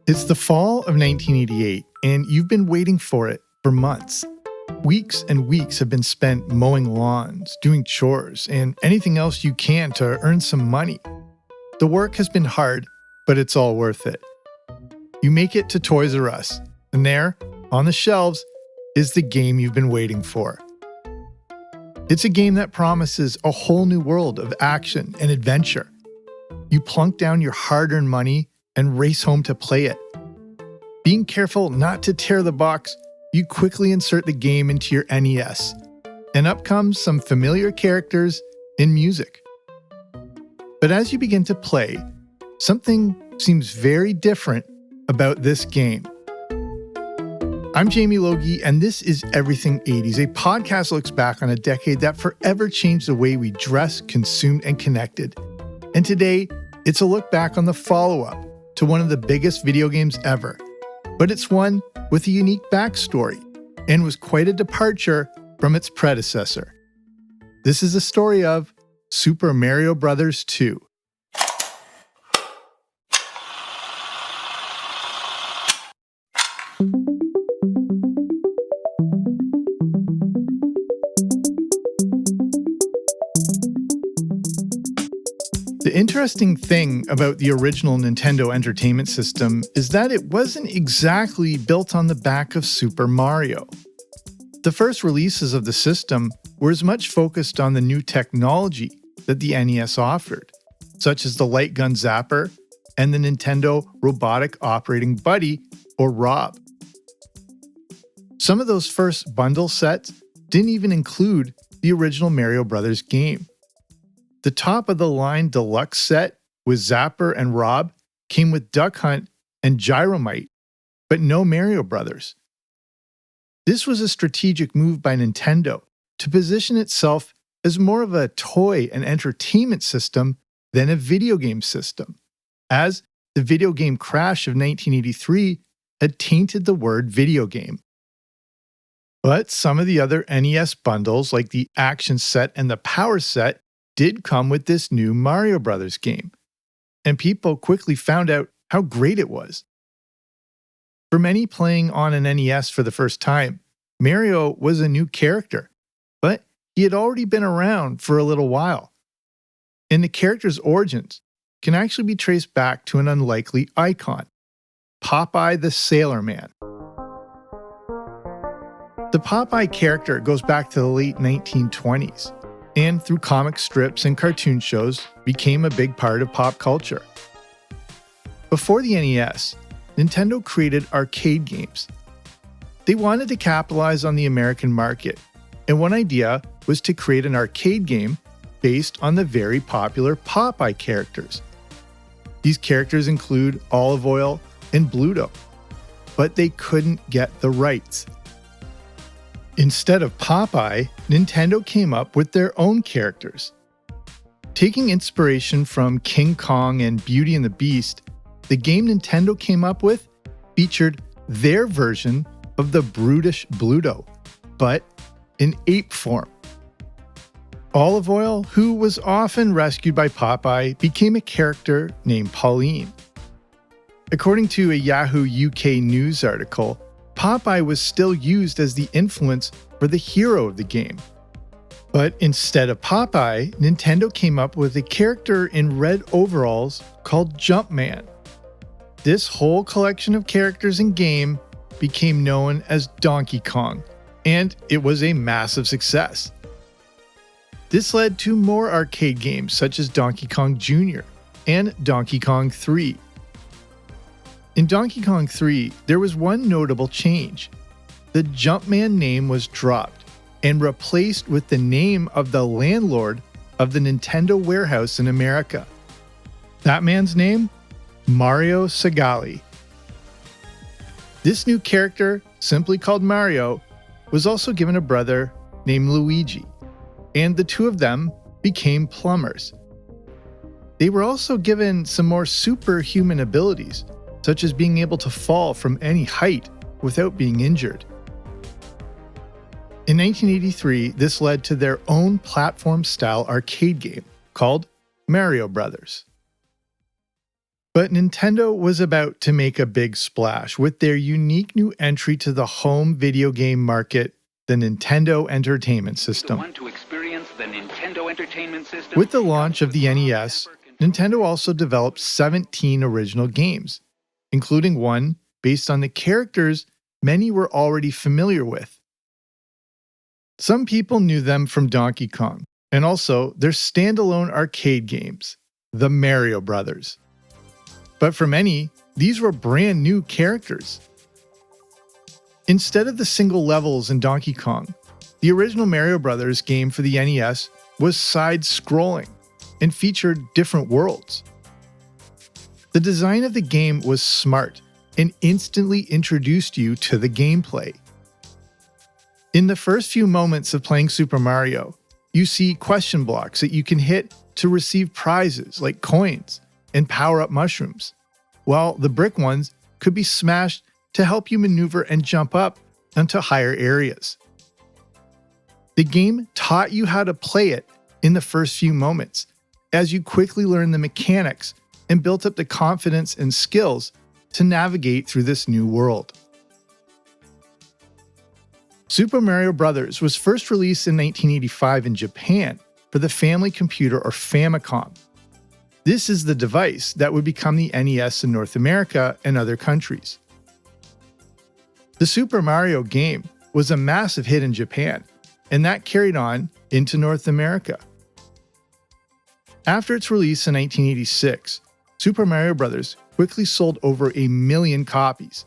It's the fall of 1988, and you've been waiting for it for months. Weeks and weeks have been spent mowing lawns, doing chores, and anything else you can to earn some money. The work has been hard, but it's all worth it. You make it to Toys R Us, and there, on the shelves, is the game you've been waiting for. It's a game that promises a whole new world of action and adventure. You plunk down your hard-earned money and race home to play it. Being careful not to tear the box, you quickly insert the game into your NES, and up comes some familiar characters and music. But as you begin to play, something seems very different about this game. I'm Jamie Logie, and this is Everything 80s, a podcast that looks back on a decade that forever changed the way we dress, consumed, and connected. And today, it's a look back on the follow-up to one of the biggest video games ever. But it's one with a unique backstory and was quite a departure from its predecessor. This is the story of Super Mario Bros. 2. The interesting thing about the original Nintendo Entertainment System is that it wasn't exactly built on the back of Super Mario. The first releases of the system were as much focused on the new technology that the NES offered, such as the light gun zapper and the Nintendo Robotic Operating Buddy, or ROB. Some of those first bundle sets didn't even include the original Mario Bros. Game. The top-of-the-line deluxe set with Zapper and Rob came with Duck Hunt and Gyromite, but no Mario Brothers. This was a strategic move by Nintendo to position itself as more of a toy and entertainment system than a video game system, as the video game crash of 1983 had tainted the word video game. But some of the other NES bundles, like the Action Set and the Power Set, did come with this new Mario Bros. Game, and people quickly found out how great it was. For many playing on an NES for the first time, Mario was a new character, but he had already been around for a little while. And the character's origins can actually be traced back to an unlikely icon, Popeye the Sailor Man. The Popeye character goes back to the late 1920s, and through comic strips and cartoon shows, became a big part of pop culture. Before the NES, Nintendo created arcade games. They wanted to capitalize on the American market, and one idea was to create an arcade game based on the very popular Popeye characters. These characters include Olive Oyl and Bluto, but they couldn't get the rights. Instead of Popeye, Nintendo came up with their own characters. Taking inspiration from King Kong and Beauty and the Beast, the game Nintendo came up with featured their version of the brutish Bluto, but in ape form. Olive Oyl, who was often rescued by Popeye, became a character named Pauline. According to a Yahoo UK News article, Popeye was still used as the influence for the hero of the game. But instead of Popeye, Nintendo came up with a character in red overalls called Jumpman. This whole collection of characters in game became known as Donkey Kong, and it was a massive success. This led to more arcade games such as Donkey Kong Jr. and Donkey Kong 3. In Donkey Kong 3, there was one notable change. The Jumpman name was dropped and replaced with the name of the landlord of the Nintendo warehouse in America. That man's name? Mario Segale. This new character, simply called Mario, was also given a brother named Luigi, and the two of them became plumbers. They were also given some more superhuman abilities, such as being able to fall from any height without being injured. In 1983, this led to their own platform-style arcade game called Mario Bros. But Nintendo was about to make a big splash with their unique new entry to the home video game market, the Nintendo Entertainment System. With the launch of the NES, Nintendo also developed 17 original games, including one based on the characters many were already familiar with. Some people knew them from Donkey Kong, and also their standalone arcade games, the Mario Brothers. But for many, these were brand new characters. Instead of the single levels in Donkey Kong, the original Mario Brothers game for the NES was side-scrolling and featured different worlds. The design of the game was smart and instantly introduced you to the gameplay. In the first few moments of playing Super Mario, you see question blocks that you can hit to receive prizes like coins and power-up mushrooms, while the brick ones could be smashed to help you maneuver and jump up onto higher areas. The game taught you how to play it in the first few moments, as you quickly learned the mechanics and built up the confidence and skills to navigate through this new world. Super Mario Bros. Was first released in 1985 in Japan for the Family Computer or Famicom. This is the device that would become the NES in North America and other countries. The Super Mario game was a massive hit in Japan, and that carried on into North America. After its release in 1986, Super Mario Bros. Quickly sold over 1 million copies.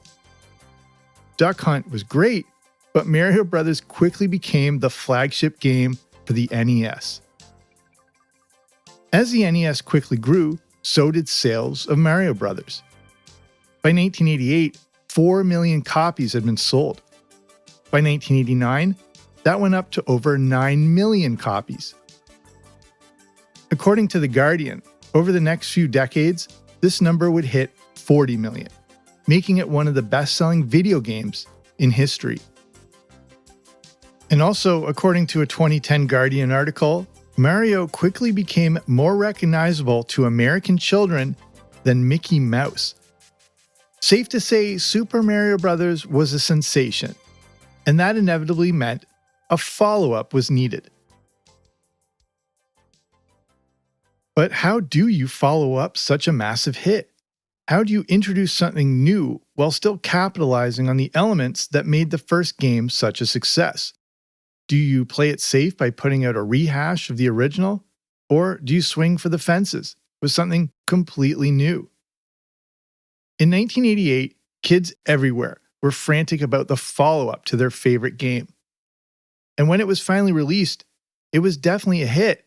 Duck Hunt was great, but Mario Bros. Quickly became the flagship game for the NES. As the NES quickly grew, so did sales of Mario Bros. By 1988, 4 million copies had been sold. By 1989, that went up to over 9 million copies. According to The Guardian, over the next few decades, this number would hit 40 million, making it one of the best-selling video games in history. And also, according to a 2010 Guardian article, Mario quickly became more recognizable to American children than Mickey Mouse. Safe to say, Super Mario Bros. Was a sensation, and that inevitably meant a follow-up was needed. But how do you follow up such a massive hit? How do you introduce something new while still capitalizing on the elements that made the first game such a success? Do you play it safe by putting out a rehash of the original? Or do you swing for the fences with something completely new? In 1988, kids everywhere were frantic about the follow-up to their favorite game. And when it was finally released, it was definitely a hit,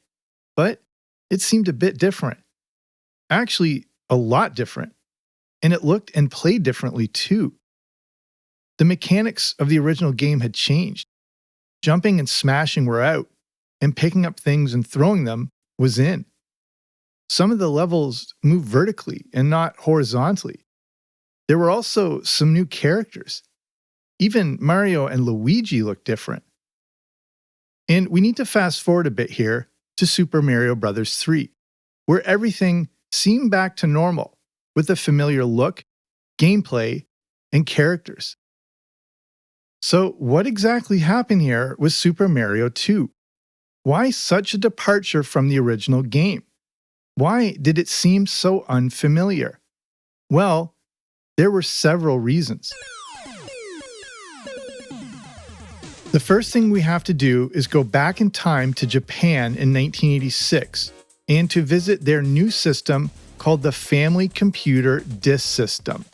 but it seemed a bit different. Actually, a lot different. And it looked and played differently too. The mechanics of the original game had changed. Jumping and smashing were out, and picking up things and throwing them was in. Some of the levels moved vertically and not horizontally. There were also some new characters. Even Mario and Luigi looked different. And we need to fast forward a bit here to Super Mario Bros. 3, where everything seemed back to normal with a familiar look, gameplay, and characters. So what exactly happened here with Super Mario 2? Why such a departure from the original game? Why did it seem so unfamiliar? Well, there were several reasons. The first thing we have to do is go back in time to Japan in 1986 and to visit their new system called the Family Computer Disk System.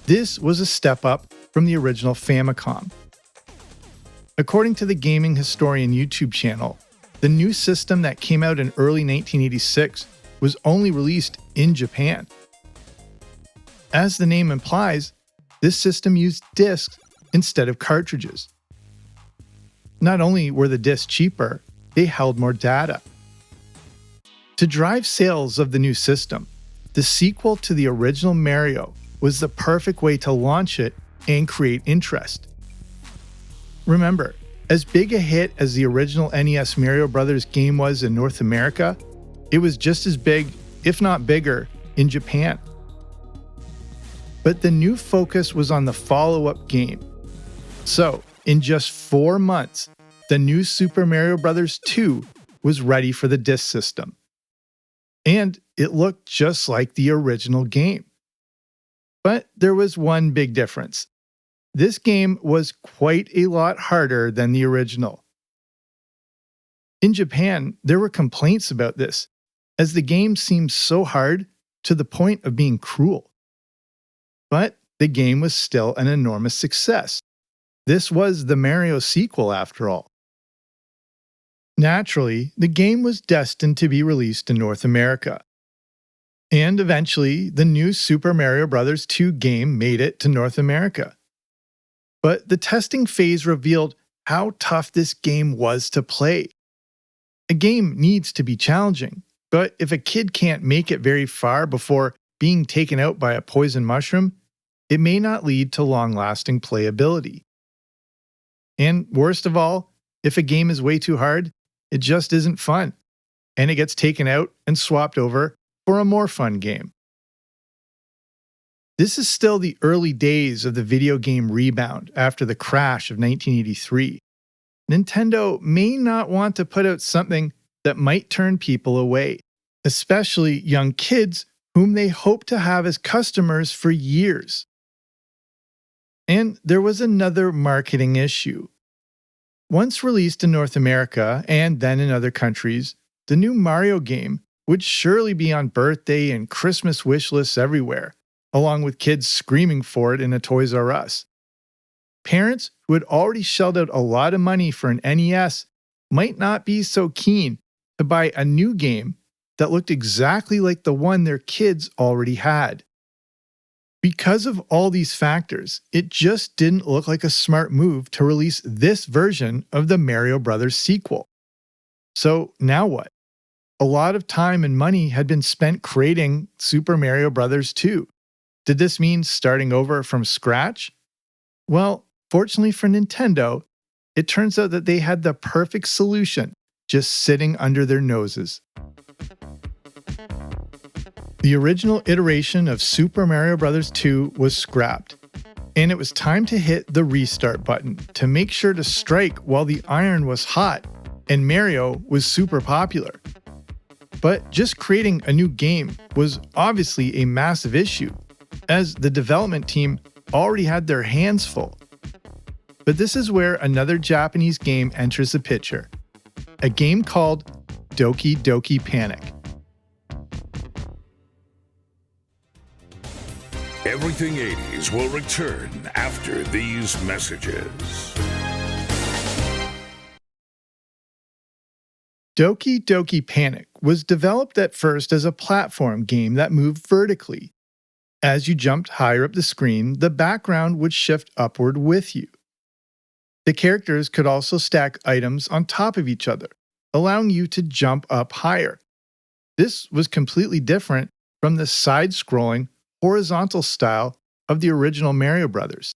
This was a step up from the original Famicom. According to the Gaming Historian YouTube channel, the new system that came out in early 1986 was only released in Japan. As the name implies, this system used discs instead of cartridges. Not only were the discs cheaper, they held more data. To drive sales of the new system, the sequel to the original Mario was the perfect way to launch it and create interest. Remember, as big a hit as the original NES Mario Bros. Game was in North America, it was just as big, if not bigger, in Japan. But the new focus was on the follow-up game. So, in just 4 months, the new Super Mario Bros. 2 was ready for the disk system. And it looked just like the original game. But there was one big difference. This game was quite a lot harder than the original. In Japan, there were complaints about this, as the game seemed so hard to the point of being cruel. But the game was still an enormous success. This was the Mario sequel after all. Naturally, the game was destined to be released in North America. And eventually, the new Super Mario Bros. 2 game made it to North America. But the testing phase revealed how tough this game was to play. A game needs to be challenging, but if a kid can't make it very far before being taken out by a poison mushroom, it may not lead to long-lasting playability. And worst of all, if a game is way too hard, it just isn't fun, and it gets taken out and swapped over for a more fun game. This is still the early days of the video game rebound after the crash of 1983. Nintendo may not want to put out something that might turn people away, especially young kids whom they hope to have as customers for years. And there was another marketing issue. Once released in North America and then in other countries, the new Mario game would surely be on birthday and Christmas wish lists everywhere, along with kids screaming for it in a Toys R Us. Parents who had already shelled out a lot of money for an NES might not be so keen to buy a new game that looked exactly like the one their kids already had. Because of all these factors, it just didn't look like a smart move to release this version of the Mario Bros. Sequel. So now what? A lot of time and money had been spent creating Super Mario Bros. 2. Did this mean starting over from scratch? Well, fortunately for Nintendo, it turns out that they had the perfect solution just sitting under their noses. The original iteration of Super Mario Bros. 2 was scrapped, and it was time to hit the restart button to make sure to strike while the iron was hot and Mario was super popular. But just creating a new game was obviously a massive issue, as the development team already had their hands full. But this is where another Japanese game enters the picture, a game called Doki Doki Panic. Everything 80s will return after these messages. Doki Doki Panic was developed at first as a platform game that moved vertically. As you jumped higher up the screen, the background would shift upward with you. The characters could also stack items on top of each other, allowing you to jump up higher. This was completely different from the side-scrolling, horizontal style of the original Mario Bros.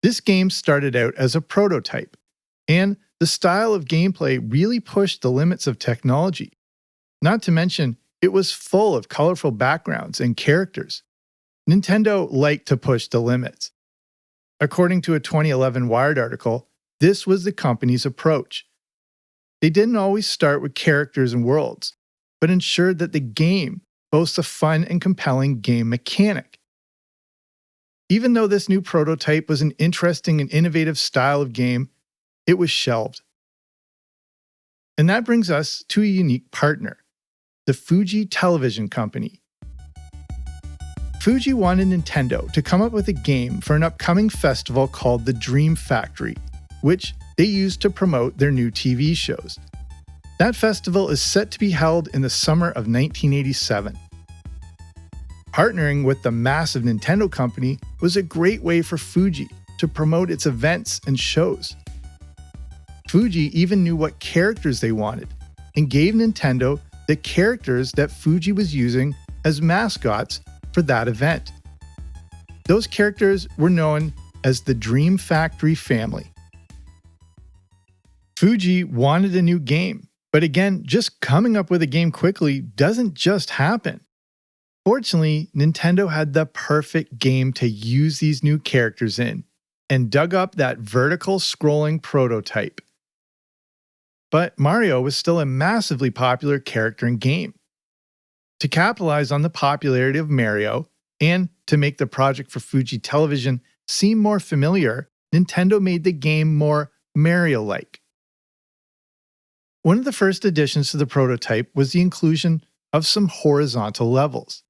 This game started out as a prototype, and the style of gameplay really pushed the limits of technology. Not to mention, it was full of colorful backgrounds and characters. Nintendo liked to push the limits. According to a 2011 Wired article, this was the company's approach. They didn't always start with characters and worlds, but ensured that the game boasts a fun and compelling game mechanic. Even though this new prototype was an interesting and innovative style of game, it was shelved. And that brings us to a unique partner, the Fuji Television Company. Fuji wanted Nintendo to come up with a game for an upcoming festival called the Dream Factory, which they used to promote their new TV shows. That festival is set to be held in the summer of 1987. Partnering with the massive Nintendo company was a great way for Fuji to promote its events and shows. Fuji even knew what characters they wanted and gave Nintendo the characters that Fuji was using as mascots for that event. Those characters were known as the Dream Factory family. Fuji wanted a new game, but again, just coming up with a game quickly doesn't just happen. Fortunately, Nintendo had the perfect game to use these new characters in and dug up that vertical scrolling prototype. But Mario was still a massively popular character in game. To capitalize on the popularity of Mario and to make the project for Fuji Television seem more familiar, Nintendo made the game more Mario-like. One of the first additions to the prototype was the inclusion of some horizontal levels.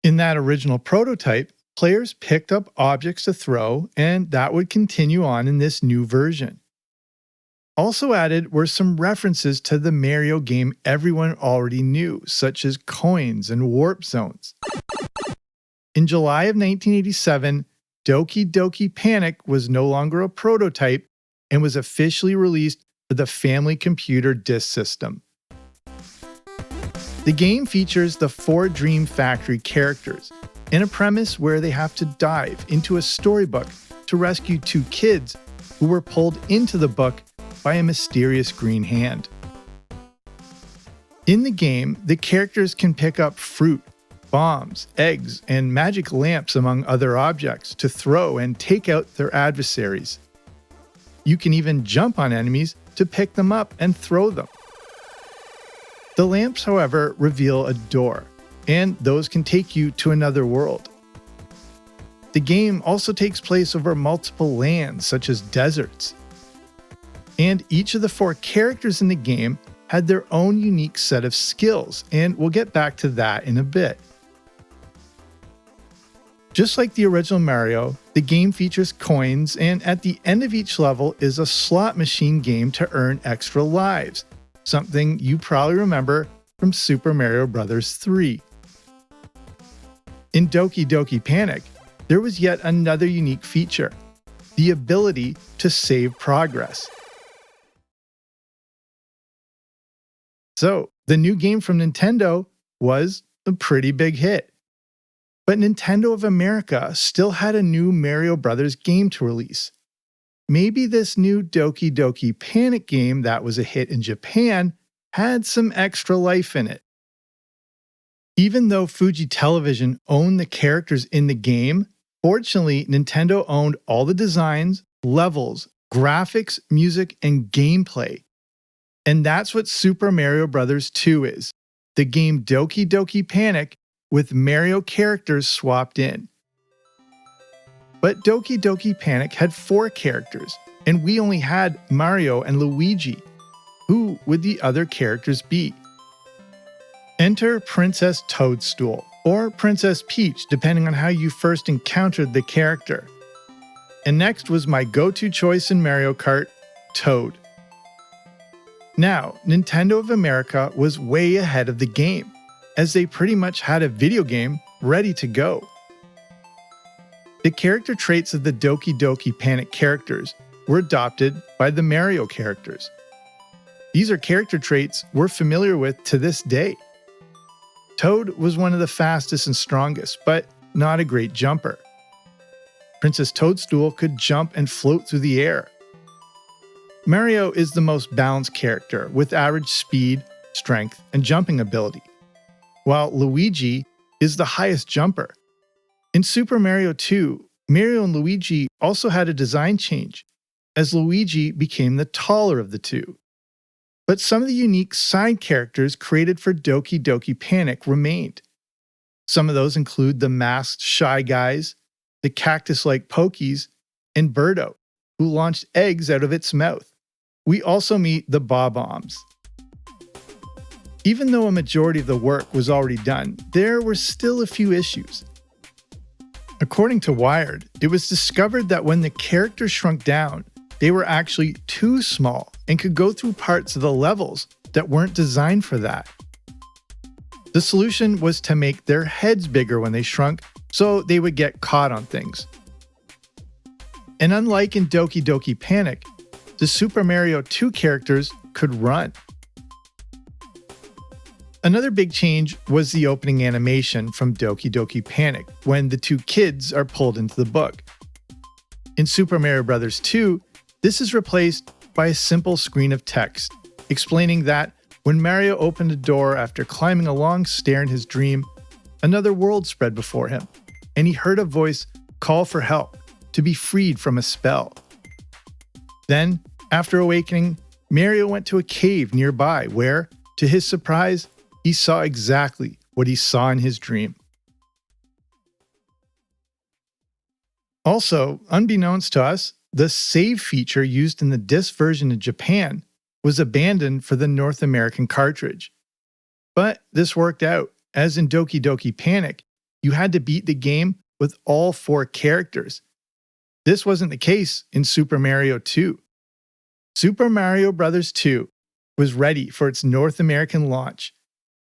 In that original prototype, players picked up objects to throw, and that would continue on in this new version. Also added were some references to the Mario game everyone already knew, such as coins and warp zones. In July of 1987, Doki Doki Panic was no longer a prototype and was officially released for the Family Computer Disk System. The game features the 4 Dream Factory characters and a premise where they have to dive into a storybook to rescue 2 kids who were pulled into the book by a mysterious green hand. In the game, the characters can pick up fruit, bombs, eggs, and magic lamps among other objects to throw and take out their adversaries. You can even jump on enemies to pick them up and throw them. The lamps, however, reveal a door, and those can take you to another world. The game also takes place over multiple lands, such as deserts. And each of the 4 characters in the game had their own unique set of skills, and we'll get back to that in a bit. Just like the original Mario, the game features coins, and at the end of each level is a slot machine game to earn extra lives, something you probably remember from Super Mario Bros. 3. In Doki Doki Panic, there was yet another unique feature, the ability to save progress. So, the new game from Nintendo was a pretty big hit. But Nintendo of America still had a new Mario Bros. Game to release. Maybe this new Doki Doki Panic game that was a hit in Japan had some extra life in it. Even though Fuji Television owned the characters in the game, fortunately, Nintendo owned all the designs, levels, graphics, music, and gameplay. And that's what Super Mario Bros. 2 is, the game Doki Doki Panic with Mario characters swapped in. But Doki Doki Panic had 4 characters, and we only had Mario and Luigi. Who would the other characters be? Enter Princess Toadstool, or Princess Peach, depending on how you first encountered the character. And next was my go-to choice in Mario Kart, Toad. Now, Nintendo of America was way ahead of the game, as they pretty much had a video game ready to go. The character traits of the Doki Doki Panic characters were adopted by the Mario characters. These are character traits we're familiar with to this day. Toad was one of the fastest and strongest, but not a great jumper. Princess Toadstool could jump and float through the air. Mario is the most balanced character with average speed, strength, and jumping ability, while Luigi is the highest jumper. In Super Mario 2, Mario and Luigi also had a design change, as Luigi became the taller of the two. But some of the unique side characters created for Doki Doki Panic remained. Some of those include the masked Shy Guys, the cactus-like Pokies, and Birdo, who launched eggs out of its mouth. We also meet the Bob-ombs. Even though a majority of the work was already done, there were still a few issues. According to Wired, it was discovered that when the characters shrunk down, they were actually too small and could go through parts of the levels that weren't designed for that. The solution was to make their heads bigger when they shrunk so they would get caught on things. And unlike in Doki Doki Panic, the Super Mario 2 characters could run. Another big change was the opening animation from Doki Doki Panic when the 2 kids are pulled into the book. In Super Mario Bros. 2, this is replaced by a simple screen of text explaining that when Mario opened a door after climbing a long stair in his dream, another world spread before him, and he heard a voice call for help to be freed from a spell. Then, after awakening, Mario went to a cave nearby where, to his surprise, he saw exactly what he saw in his dream. Also, unbeknownst to us, the save feature used in the disc version in Japan was abandoned for the North American cartridge. But this worked out, as in Doki Doki Panic, you had to beat the game with all 4 characters. This wasn't the case in Super Mario 2. Super Mario Bros. 2 was ready for its North American launch,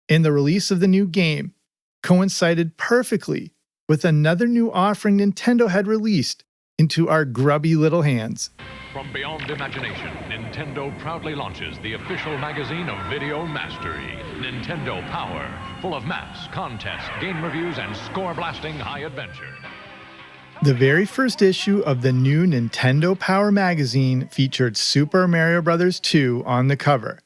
and the release of the new game coincided perfectly with another new offering Nintendo had released into our grubby little hands. From beyond imagination, Nintendo proudly launches the official magazine of video mastery, Nintendo Power, full of maps, contests, game reviews, and score-blasting high adventure. The very first issue of the new Nintendo Power magazine featured Super Mario Bros. 2 on the cover.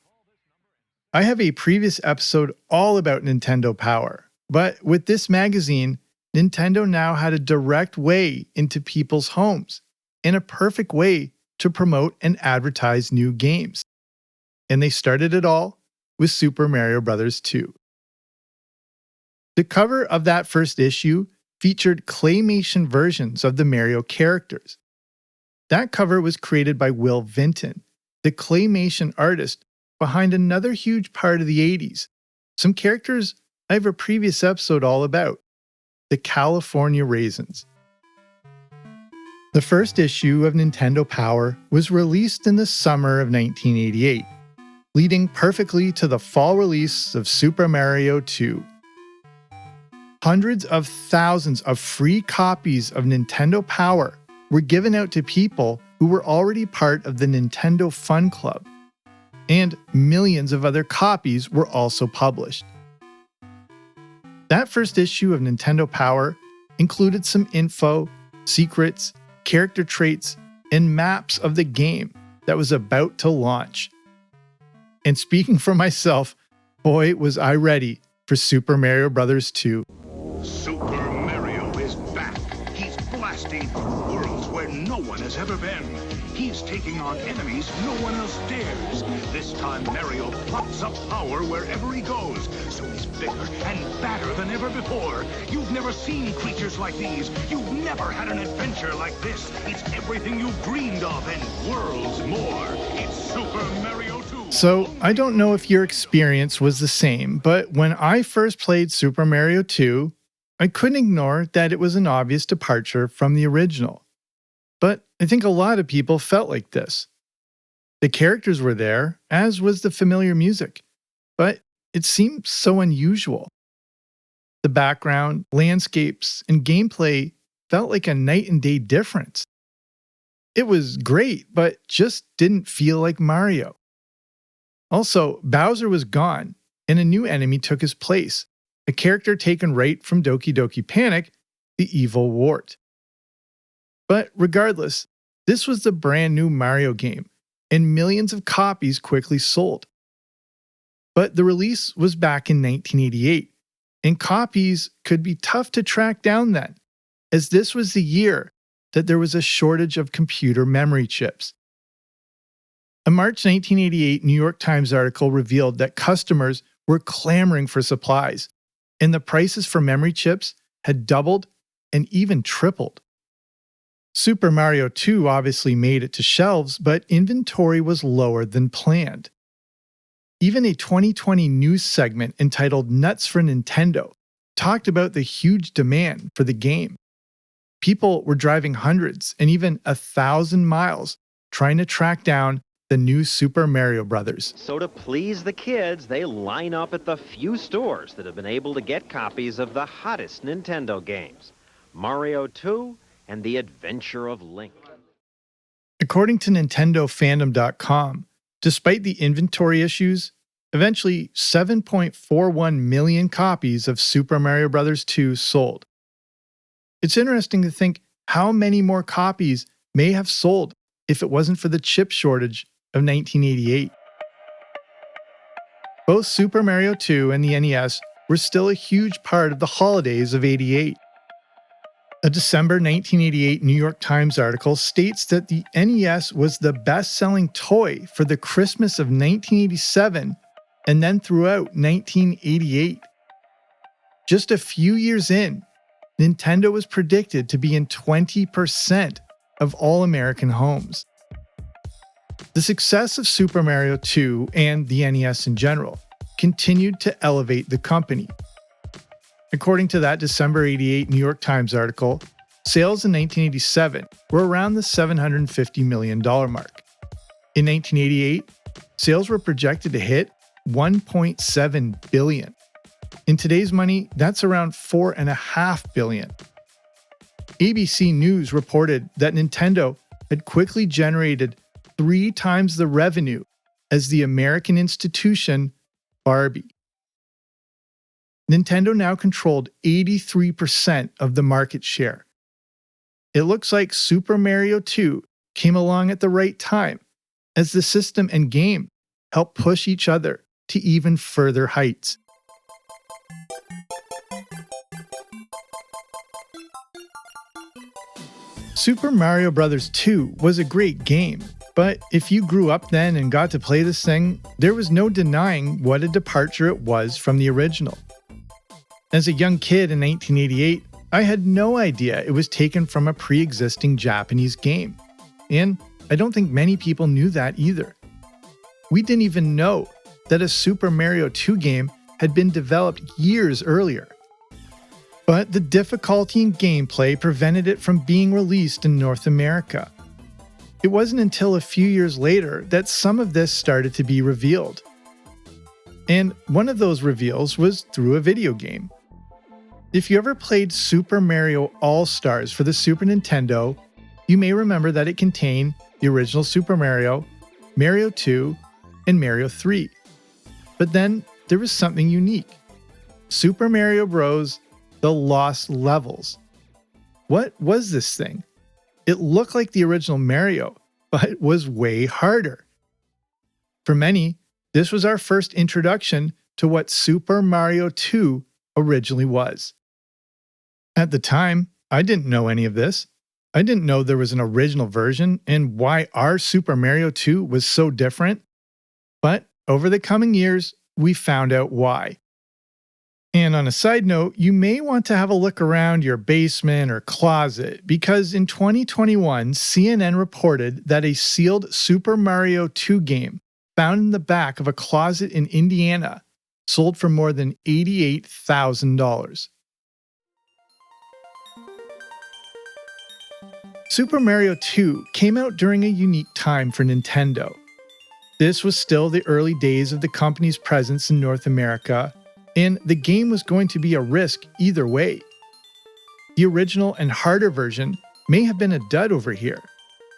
I have a previous episode all about Nintendo Power, but with this magazine, Nintendo now had a direct way into people's homes and a perfect way to promote and advertise new games. And they started it all with Super Mario Bros. 2. The cover of that first issue featured claymation versions of the Mario characters. That cover was created by Will Vinton, the claymation artist behind another huge part of the 80s, some characters I have a previous episode all about, the California Raisins. The first issue of Nintendo Power was released in the summer of 1988, leading perfectly to the fall release of Super Mario 2. Hundreds of thousands of free copies of Nintendo Power were given out to people who were already part of the Nintendo Fun Club, and millions of other copies were also published. That first issue of Nintendo Power included some info, secrets, character traits, and maps of the game that was about to launch. And speaking for myself, boy was I ready for Super Mario Bros. 2. Super Mario is back. He's blasting through worlds where no one has ever been. He's taking on enemies no one else dares. This time Mario pops up power wherever he goes, so he's bigger and badder than ever before. You've never seen creatures like these. You've never had an adventure like this. It's everything you've dreamed of and worlds more. It's Super Mario 2. So, I don't know if your experience was the same, but when I first played Super Mario 2, I couldn't ignore that it was an obvious departure from the original. But I think a lot of people felt like this. The characters were there, as was the familiar music, but it seemed so unusual. The background, landscapes, and gameplay felt like a night and day difference. It was great, but just didn't feel like Mario. Also, Bowser was gone, and a new enemy took his place, a character taken right from Doki Doki Panic, the Evil Wart. But regardless, this was the brand new Mario game, and millions of copies quickly sold. But the release was back in 1988, and copies could be tough to track down then, as this was the year that there was a shortage of computer memory chips. A March 1988 New York Times article revealed that customers were clamoring for supplies, and the prices for memory chips had doubled and even tripled. Super Mario 2 obviously made it to shelves, but inventory was lower than planned. Even a 2020 news segment entitled Nuts for Nintendo talked about the huge demand for the game. People were driving hundreds and even 1,000 miles trying to track down the new Super Mario Bros. So to please the kids, they line up at the few stores that have been able to get copies of the hottest Nintendo games, Mario 2 and The Adventure of Link. According to NintendoFandom.com, despite the inventory issues, eventually 7.41 million copies of Super Mario Bros. 2 sold. It's interesting to think how many more copies may have sold if it wasn't for the chip shortage of 1988. Both Super Mario 2 and the NES were still a huge part of the holidays of '88. A December 1988 New York Times article states that the NES was the best-selling toy for the Christmas of 1987 and then throughout 1988. Just a few years in, Nintendo was predicted to be in 20% of all American homes. The success of Super Mario 2 and the NES in general continued to elevate the company. According to that December '88 New York Times article, sales in 1987 were around the $750 million mark. In 1988, sales were projected to hit $1.7 billion. In today's money, that's around $4.5 billion. ABC News reported that Nintendo had quickly generated 3 times the revenue as the American institution Barbie. Nintendo now controlled 83% of the market share. It looks like Super Mario 2 came along at the right time, as the system and game helped push each other to even further heights. Super Mario Bros. 2 was a great game, but if you grew up then and got to play this thing, there was no denying what a departure it was from the original. As a young kid in 1988, I had no idea it was taken from a pre-existing Japanese game. And I don't think many people knew that either. We didn't even know that a Super Mario 2 game had been developed years earlier. But the difficulty in gameplay prevented it from being released in North America. It wasn't until a few years later that some of this started to be revealed. And one of those reveals was through a video game. If you ever played Super Mario All-Stars for the Super Nintendo, you may remember that it contained the original Super Mario, Mario 2, and Mario 3. But then there was something unique. Super Mario Bros. The Lost Levels. What was this thing? It looked like the original Mario, but was way harder. For many, this was our first introduction to what Super Mario 2 originally was. At the time, I didn't know any of this. I didn't know there was an original version and why our Super Mario 2 was so different. But over the coming years, we found out why. And on a side note, you may want to have a look around your basement or closet because in 2021, CNN reported that a sealed Super Mario 2 game found in the back of a closet in Indiana sold for more than $88,000. Super Mario 2 came out during a unique time for Nintendo. This was still the early days of the company's presence in North America, and the game was going to be a risk either way. The original and harder version may have been a dud over here,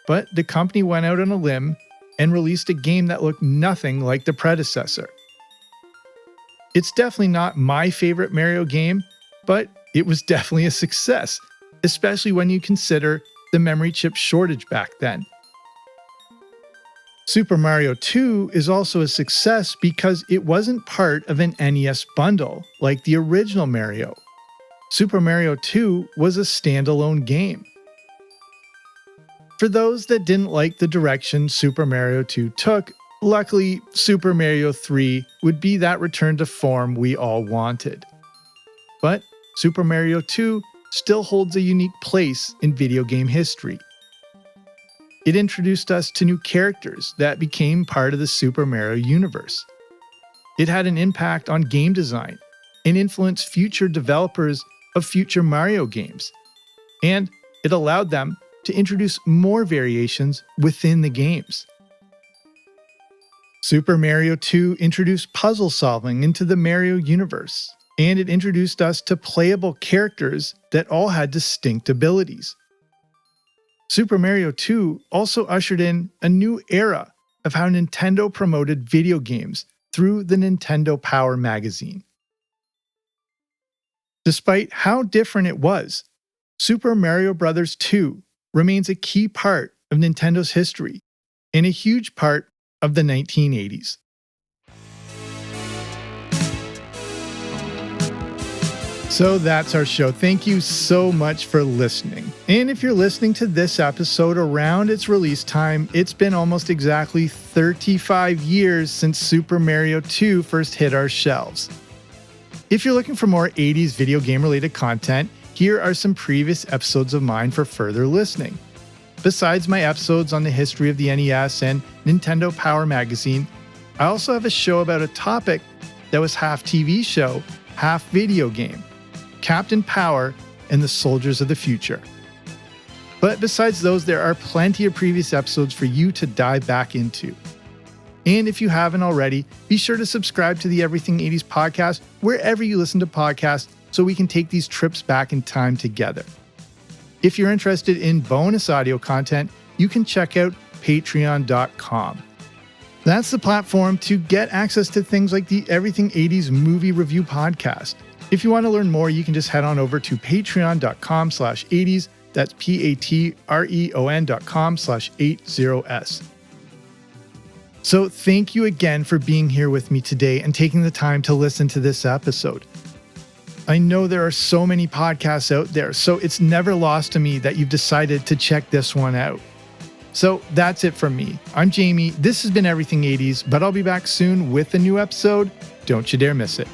but the company went out on a limb and released a game that looked nothing like the predecessor. It's definitely not my favorite Mario game, but it was definitely a success, especially when you consider the memory chip shortage back then. Super Mario 2 is also a success because it wasn't part of an NES bundle like the original Mario. Super Mario 2 was a standalone game. For those that didn't like the direction Super Mario 2 took, luckily Super Mario 3 would be that return to form we all wanted. But Super Mario 2 still holds a unique place in video game history. It introduced us to new characters that became part of the Super Mario universe. It had an impact on game design and influenced future developers of future Mario games. And it allowed them to introduce more variations within the games. Super Mario 2 introduced puzzle solving into the Mario universe, and it introduced us to playable characters that all had distinct abilities. Super Mario 2 also ushered in a new era of how Nintendo promoted video games through the Nintendo Power magazine. Despite how different it was, Super Mario Bros. 2 remains a key part of Nintendo's history and a huge part of the 1980s. So that's our show. Thank you so much for listening. And if you're listening to this episode around its release time, it's been almost exactly 35 years since Super Mario 2 first hit our shelves. If you're looking for more 80s video game related content, here are some previous episodes of mine for further listening. Besides my episodes on the history of the NES and Nintendo Power magazine, I also have a show about a topic that was half TV show, half video game. Captain Power and the Soldiers of the Future. But besides those, there are plenty of previous episodes for you to dive back into. And if you haven't already, be sure to subscribe to the Everything 80s podcast wherever you listen to podcasts so we can take these trips back in time together. If you're interested in bonus audio content, you can check out patreon.com. That's the platform to get access to things like the Everything 80s movie review podcast. If you want to learn more, you can just head on over to patreon.com/80s. That's patreon.com/80s. So thank you again for being here with me today and taking the time to listen to this episode. I know there are so many podcasts out there, so it's never lost to me that you've decided to check this one out. So that's it from me. I'm Jamie. This has been Everything 80s, but I'll be back soon with a new episode. Don't you dare miss it.